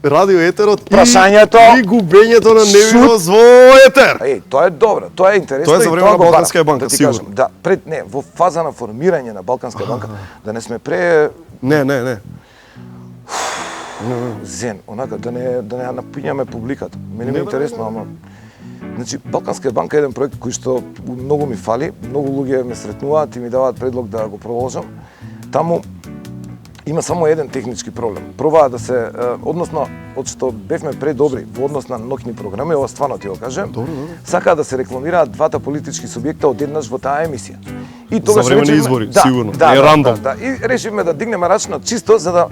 радио етерот прашањето и губењето на невиност во етер. Тоа е добро, тоа е интересно. Тоа е за време на Балканска банка, сигурно. Да, пред не, во фаза на формирање на Балканска банка, да не сме пре Не. Зен, онака да не напињаме публиката. Мене ми е интересно, ама значи Балканска банка е еден проект кој што многу ми фали, многу луѓе ме сретнуваат и ми даваат предлог да го продолжам. Таму има само еден технички проблем. Пробаа да се, односно, од што бевме предобри во однос на ноќни програми, ова стварно ти го кажем, сакаа да се рекламираат двата политички субјекта одеднаш во таа емисија. И тогаш за време на избори, сигурно, не е рандом. И решивме да дигнеме рачнот чисто затоа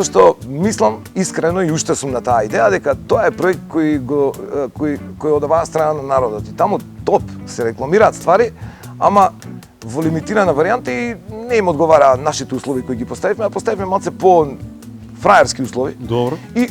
што мислам искрено и уште сум на таа идеја дека тоа е проект кој од оваа страна на народот. И таму топ се рекламираат ствари, ама во лимитирана варијанта и не им одговара нашите услови кои ги поставивме, а поставивме малце по фраерски услови. Добро. И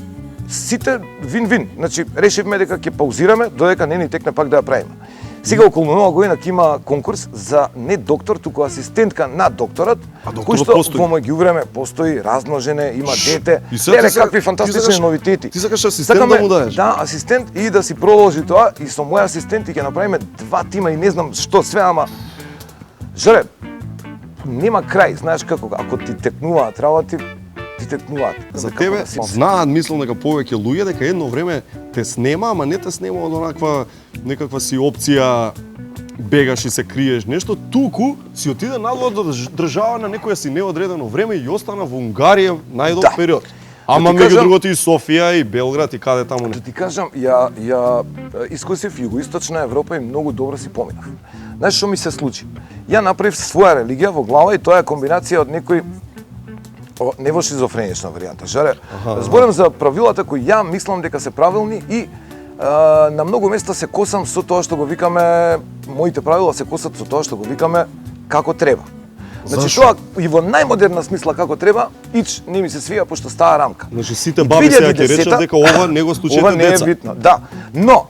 сите вин-вин. Значи, решивме дека ќе паузираме додека не ни текне пак да ја правиме. Сега околу нова година ќе има конкурс за не доктор, туку асистентка на докторот, кој што во мој време постои, размножене, има дете. Леле, какви фантастични новитети. Ти сакаш асистент да му даеш? Да, асистент и да си продолжи тоа и со мој асистент ќе направиме 2 тима и не знам што све, ама Жаре, нема крај, знаеш како, ако ти текнуваат работи, ти текнуваат. За тебе знаат, мислам дека повеќе луѓе дека едно време те снема, ама не те снема од онаква некаква си опција бегаш и се криеш нешто, туку си отиде надвор до држава на некоја си неодредено време и остана во Унгарија најдолг период. Ама меѓу другото и Софија и Белград и каде таму не. Да ти кажам, ја искусив Југоисточна Европа и многу добро си поминав. Знаеш што ми се случи? Ја направив своја религија во глава и тоа е комбинација од некој не во шизофренична варијанта. Жаре, зборам за правилата кои ја мислам дека се правилни и на многу места се косам со тоа што го викаме, моите правила се косат со тоа што го викаме како треба. Значи тоа и во најмодерна смисла како треба, ич не ми се свија пошто стаа рамка. Значи сите баби сега ќе речат дека ова не го слушајте деца. Ова не е битно, да. Но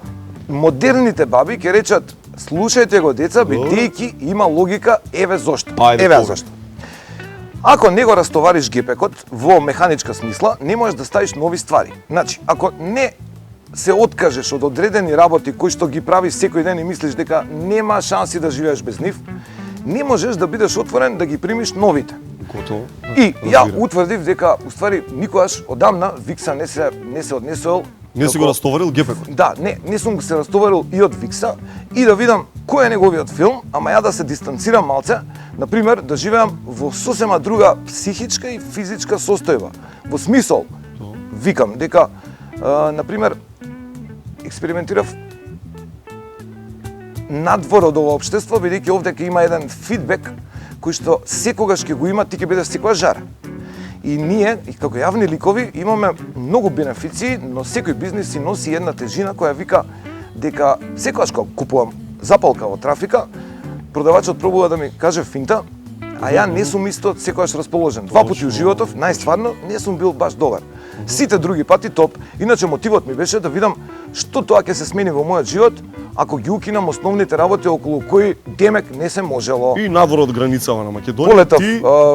модерните баби ќе речат слушајте го деца, бидејќи има логика, еве зошто. Еве зошто. Ако не го растовариш гепекот во механичка смисла, не можеш да ставиш нови ствари. Значи, ако не се откажеш од одредени работи кои што ги правиш секој ден и мислиш дека нема шанси да живееш без нив, не можеш да бидеш отворен да ги примиш новите. Готово. И ја утврдив дека уствари никогаш одамна Викса не се однесол. Не си го растоварил гепекот? Да, не сум се растоварил и од Викса и да видам кој е неговиот филм, ама ја да се дистанцирам малце, например, да живеам во сосема друга психичка и физичка состојба. Во смисол, викам дека, например, експериментирав надвор од ова општество, бидејќи овде ќе има еден фидбек кој што секогаш ќе го има, ти ќе бидеш секоја жара. И ние, и како јавни ликови, имаме многу бенефиции, но секој бизнис си носи една тежина која вика дека секогаш кога купувам запалка во трафика, продавачот пробува да ми каже финта, а ја не сум исто секогаш расположен. Два пати у животов, најстварно, не сум бил баш добар. Сите други пати топ. Иначе мотивот ми беше да видам што тоа ќе се смени во мојот живот ако ги укинам основните работи околу кои демек не се можело. И надвор од границава на Македонија. Полетав,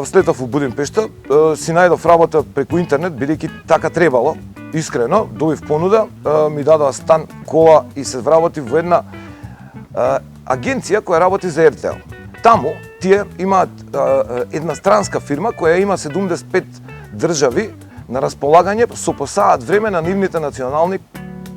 слетав у Будимпешта, си најдов работа преку интернет, бидејќи така требало. Искрено, добив понуда, ми дадоа стан, кола и се вработи во една агенција која работи за RTL. Таму тие имаат една странска фирма која има 75 држави на располагање со по саат време на нивните национални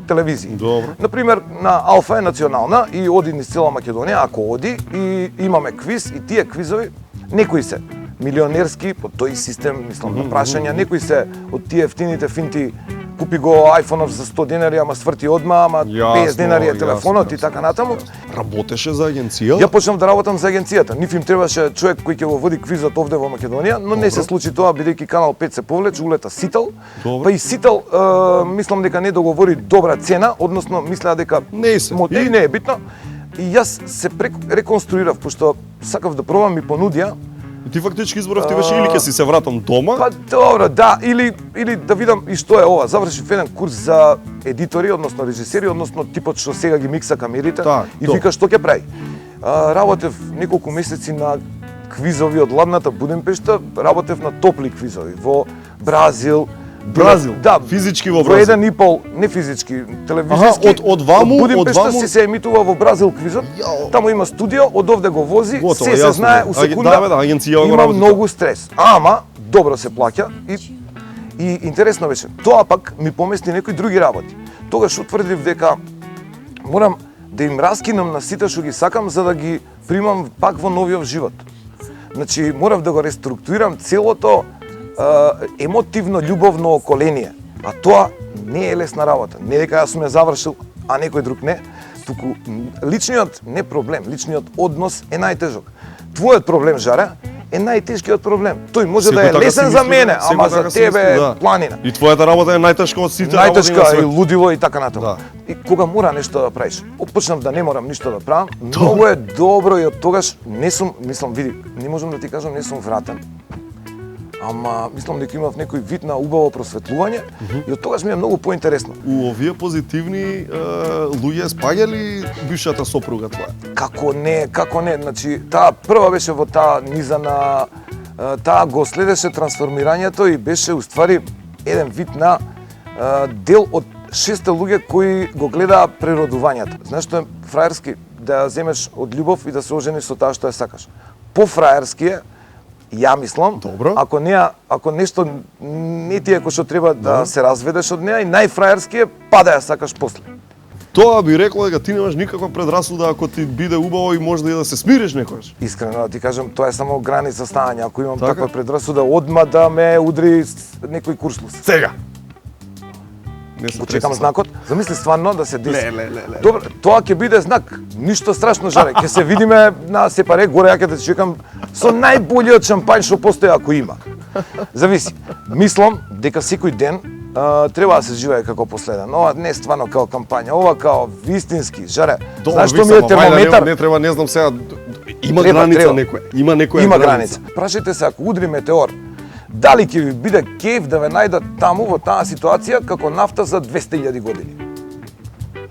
телевизии. Добро. Например, на Алфа е национална и оди низ цела Македонија, ако оди и имаме квиз и тие квизови некои се милионерски по тој систем, мислам, на прашања, некои се од тие ефтините финти, купи го iPhone-ов за 100 денари, ама сврти одма, ама 50 денари е телефонот и така натаму. Работеше за агенција? Ја почнав да работам за агенцијата. Ниф им требаше човек кој ќе го води квизот овде во Македонија, но не се случи тоа бидејќи Канал 5 се повлече, улета Сител. Па и Сител мислам дека не договори добра цена, односно мислеа дека не е битно. И јас се реконструирав пошто сакав да пробам, ми понудија. И ти фактички изборов ти беше или ќе си се вратам дома? Па добро, да, или да видам и што е ова. Завршив еден курс за едитори, односно режисери, односно типот што сега ги микса камерите и вика што ќе прави. Работев неколку месеци на квизови од ладната Будимпешта, работев на топли квизови во Бразил. Да, физички во Бразил. Бразил. Во 1,5, не физички, телевизиски. Од ваму, од Будимпешта се емитува во Бразил квизот. Таму има студио, од овде го вози, готово, се знае у секунда. Има многу стрес. Ама добро се плаќа и интересно беше. Тоа пак ми помести некои други работи. Тогаш утврдив дека морам да им раскинам на сите што ги сакам за да ги примам пак во новиот живот. Значи морав да го реструктурирам целото емотивно љубовно околение. А тоа не е лесна работа. Не дека јас сум ја завршил, а некој друг не. Туку личниот не проблем, личниот однос е најтежок. Твојот проблем, Жаре, е најтешкиот проблем. Тој може да е лесен за мене, ама за тебе е планина. И твојата работа е најтешка од сите работи на светот. Најтешка и лудило и така натаму. И кога мора нешто да правиш, почнав да не морам ништо да правам, многу е добро и од тогаш не сум, мислам, види, не можам да ти кажам не сум вратен. Ама мислам дека имав некој вид на убаво просветлување и од тогаш ми е многу поинтересно. У овие позитивни луѓе спаѓали бившата сопруга твоја? Како не, значи таа прва беше во таа низа на таа го следеше трансформирањето и беше уствари еден вид на дел од 6 луѓе кои го гледаа преродувањето. Знаеш што е фраерски да ја земеш од љубов и да се ожениш со таа што ја сакаш. Пофраерски е, ја мислам, ако нешто не ти е кој што треба да се разведеш од неа, и најфраерски е па да ја сакаш после. Тоа би рекло дека ти немаш никаква предрасуда ако ти биде убаво и може да се смириш некојаш. Искрено да ти кажам, тоа е само граница стање. Ако имам таква предрасуда, одма да ме удри некој куршлус. Сега. Го чекам знакот. Замисли стварно да се деси. Добро, тоа ќе биде знак. Ништо страшно, Жаре. Ќе се видиме на Сепаре, горе ја ќе те чекам со најболјиот шампањ што постои ако има. Зависи. Мислам дека секој ден треба да се живее како последен. Ова не е стварно како кампања, ова како вистински, Жаре. Знаеш што ми е термометар? Не треба, не знам сега. Има граница некоја. Има некоја граница. Прашајте се ако удри метеор, дали ќе ви биде кеф да ве најдат таму во таа ситуација како нафта за 200.000 години?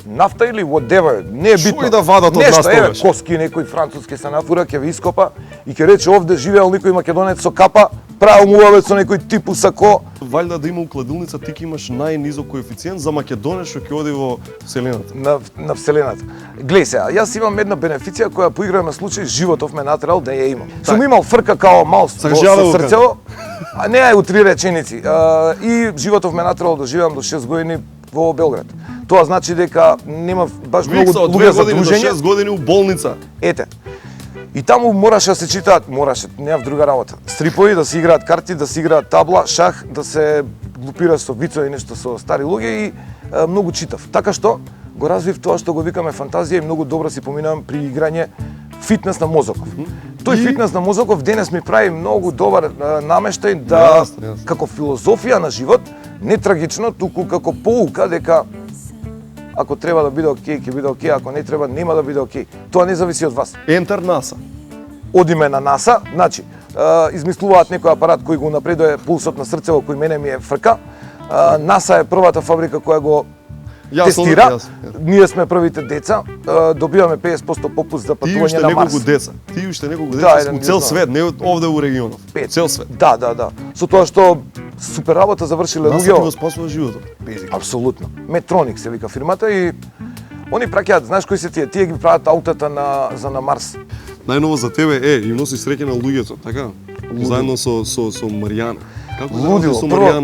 Нафта или whatever, не е битно. Шо и да вадат од нас тоа? Коски некој француски се нафура, ќе ви ископа и ќе рече овде живеел некој македонец со капа, правил муавет со некој тип у сако. Валјда да има укладилница, ти ќе имаш најнизок коефициент за македонец што ќе оди во вселената. На вселената. Глеј сега, јас имам една бенефиција која по игра на случај животов ме натерал да ја имам. Сум имал фрка као мал со срцево, а не е у 3 реченици. И животов ме натерал да живеам до 6 години во Белград. Тоа значи дека нема баш многу Викса од 2 луѓе за години до дружење. 6 години у болница. Ете. И таму мораше да се читаат, нема друга работа. Стрипови, да се играат карти, да се играат табла, шах, да се глупира со вицови нешто со стари луѓе и многу читав. Така што го развив тоа што го викаме фантазија и многу добро си поминавам при играње фитнес на мозоков. Тој фитнес на мозоков денес ми прави многу добар намештај да како филозофија на живот, не трагично, туку како поука дека ако треба да биде окей, ќе биде окей, ако не треба, нема да биде окей. Тоа не зависи од вас. Ентер НАСА. Одиме на НАСА, значи, измислуваат некој апарат кој го напредува пулсот на срцево, кој мене ми е фрка. НАСА е првата фабрика која го тестира. Ние сме првите деца, добиваме 50% попуст за патување на Марс. Ти уште неколку деца у цел свет, не овде у регионов. Цел свет. Да. Со тоа што супер работа завршиле НАСА луѓе. го спасува животот. Апсолутно. Метроник се вика фирмата и они праќаат, знаеш кои се тие? Тие ги прават аутата на Марс. Најново за тебе и носи среќа на луѓето, така? Заедно со Маријана. Лудило.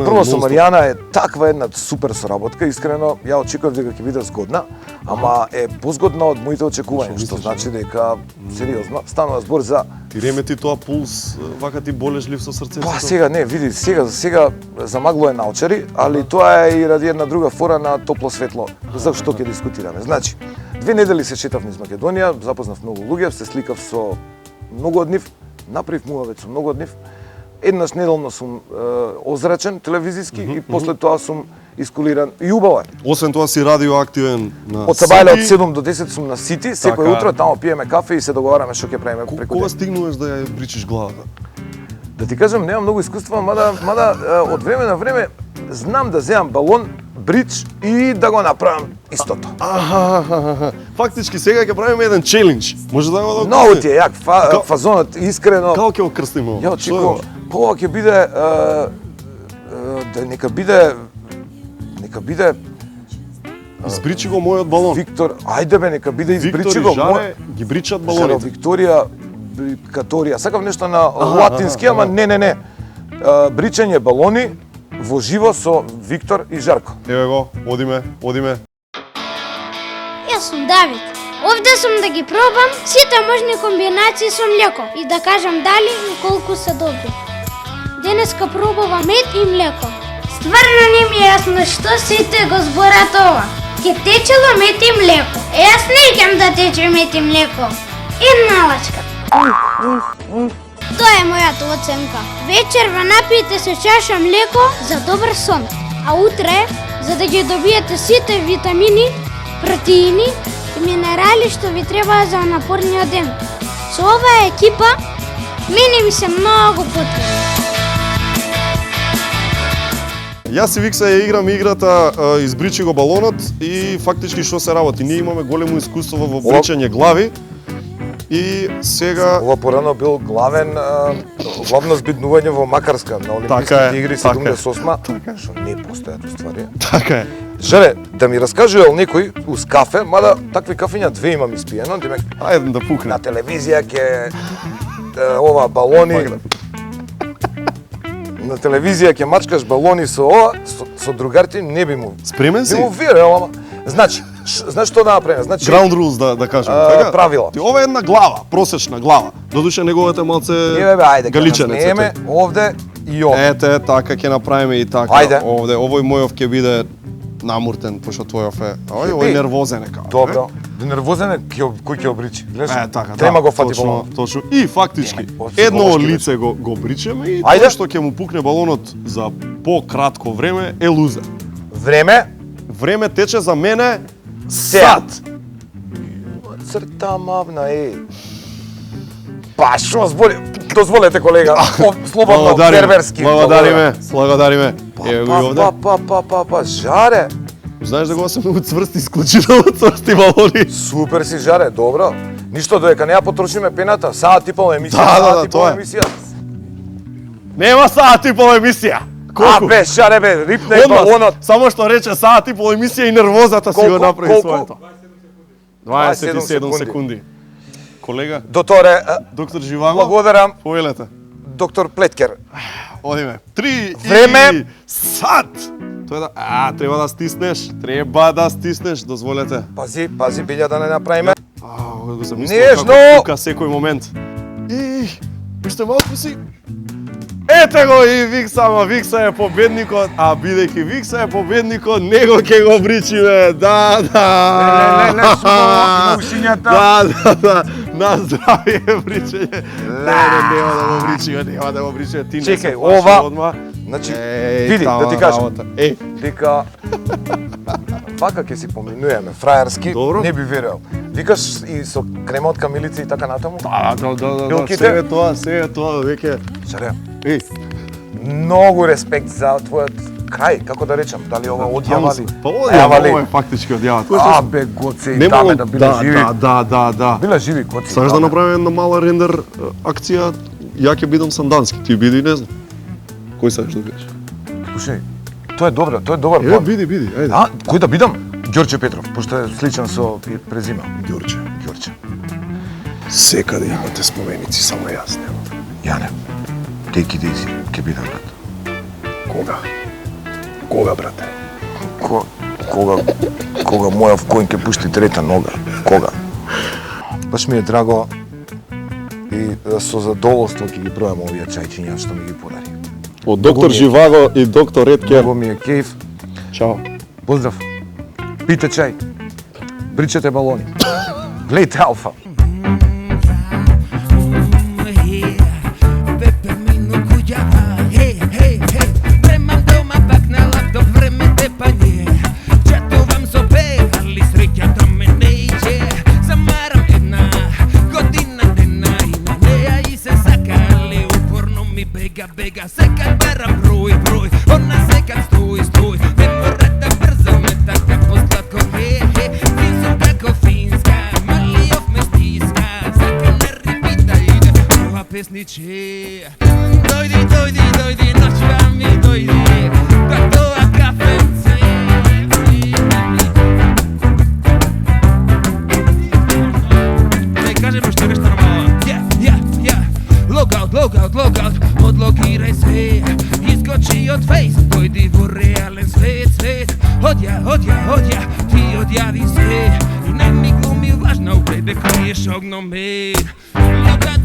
Прво со Маријана е таква една супер соработка, искрено ја очекував дека ќе биде згодна, ама е позгодна од моите очекувања, што значи дека сериозно станува збор за ти ремети тоа пулс, вака ти болежлив со срцето. Па сега не, види, сега замагло е научари, али тоа е и ради една друга фора на топло светло, за што ќе дискутираме. Значи, 2 недели се шетав низ Македонија, запознав многу луѓе, се сликав со многу од нив, направив муавет со многу од нив. Еднаш неделно сум озрачен телевизиски и после тоа сум искулиран и убаво е. Освен тоа си радиоактивен на Од сабајле од 7 до 10 сум на Сити, секој утро таму пиеме кафе и се договараме што ќе правиме преку Кога ден. стигнуваш да ја бричиш главата? Да ти кажам, немам многу искуства, мада од време на време знам да земам балон, брич и да го направам истото. Фактички сега ќе правиме еден челендж. Може да го Многу ти е јак фазонот, искрено. Како ќе го крстиме? Ја очекувам. Ова ќе биде нека биде Избричи го мојот балон. Виктор, ајде бе, нека биде избричи го. Виктор и Жаре ги бричат балоните. Викторија, Каторија, сакав нешто на латински, ама не. Бричање балони во живо со Виктор и Жарко. Еве го, одиме. Јас сум Давид. Овде сум да ги пробам сите можни комбинации со млеко и да кажам дали и колку се добри. Денеска пробувам мед и млеко. Стварно не ми е јасно што сите го зборат ова. Ке течело мед и млеко. Јас неќам да тече мед и млеко. Една лачка. Тоа е мојата оценка. Вечерва напијте се чаша млеко за добар сон. А утре, за да ги добиете сите витамини, протеини и минерали што ви треба за напорниот ден. Со оваа екипа, мене ми се многу потребни. Јас и Викса ја играм играта избричи го балонот и фактички што се работи. Ние имаме големо искуство во бричање глави. И сега ова порано бил главно збиднување во Макарска на Олимписките игри 78, што не постојат уствари. Така е. Жаре, да ми раскажува некој уз кафе, мада такви кафења 2 имам испиено, демек ајде да пукне. На телевизија ќе ова балони. На телевизија ќе мачкаш балони со ова, со другарите не би му. Спремен си? Би му верувал, ама. Значи, знаеш што да направиме? Значи ground rules да кажеме, така? Правила. Ова е една глава, просечна глава. Додуше неговата е малце галиченец. Еве, овде и овде. Ете, така ќе направиме и така. Ајде. Овде, овој мојов ќе биде намуртен, пошто твојов е. Овој нервозен е како. Добро. Нервозен е кој ќе обричи. Гледаш? Така, трема го фати балон. Точно. И фактички едно лице го бричеме и тоа што ќе му пукне балонот за пократко време е лузер. Време тече за мене сат. Црта мавна е. Па што дозволете колега, слободно серверски. Благодариме. Ево го овде. Па, Жаре. Знаеш да го сум многу цврсти исклучително цврсти балони. Супер си, Жаре, добро. Ништо додека не ја потрошиме пената, саат и пол емисија, емисија. Нема саат и пол емисија. Колку? Бе, Жаре, бе, рипне балонот. Само што рече саат и пол емисија и нервозата си го направи своето. 27 секунди. Колега? Доктор Живаго? Благодарам. Поелете. Доктор Плеткер. Одиме. 3 Време. Сат. тоа е да... треба да стиснеш, дозволете. Пази, билја да не направиме. Го се мислам Нежно! како тука секој момент. И, уште малку си... Ете го и Викса, ама Викса е победникот, а бидејќи Викса е победникот, него ќе го бричиме, да. Не, ушињата. Да, на здравје бричење. Нема да го бричиме, ти не се Чекај, плаши ова, одма. значи, види, да ти кажам, дека вака ќе си поминуеме, фраерски, не би верувал. Викаш и со крема од камилица и така натаму? Да, се е тоа, веќе. Шаре, многу респект за твојот крај, како да речам, дали ова одјава ли? Па одјава, ова е фактички одјава. Бе, Гоце и даме да биле живи. Да. Биле живи, Гоце и Сакаш да даме. направиме една мала рендер акција, ја ќе бидам сандански, ти биди не знам. Кој сакаш да бидеш? Слушај, тоа е добар план. Биди, ајде. А, кој да бидам? Ѓорче Петров, пошто е сличен со презиме. Ѓорче. Секаде имате споменици, само јас немам. Ја не. Take it easy, ќе бидам, брат. Кога, брате? Кога мојав коњ ќе пушти трета нога? Кога? Баш ми е драго и со задоволство ќе ги пробам овие чајчиња што ми ги подари. Од доктор Живаго и доктор Редкер. Много ми е кејф. Чао. Поздрав. Пите чај. Бричете балони. Гледайте Алфа. Bega, sekat barang broj, ona sekat stoj, nemorata brzo me taka poslatko, finsu kako finska, Malijov me stiska, saka ne ripita ide, nova pesniče. Dojdi, noć vam mi dojdi, gotova kafence. Ne kažemo što je nešto normalno, Logout, odlogiraj se, iskoči od face, dojdi u realen svet, odja, ti odjavi se, i ne mi glumi važno, baby, kriješ ognome. Logout,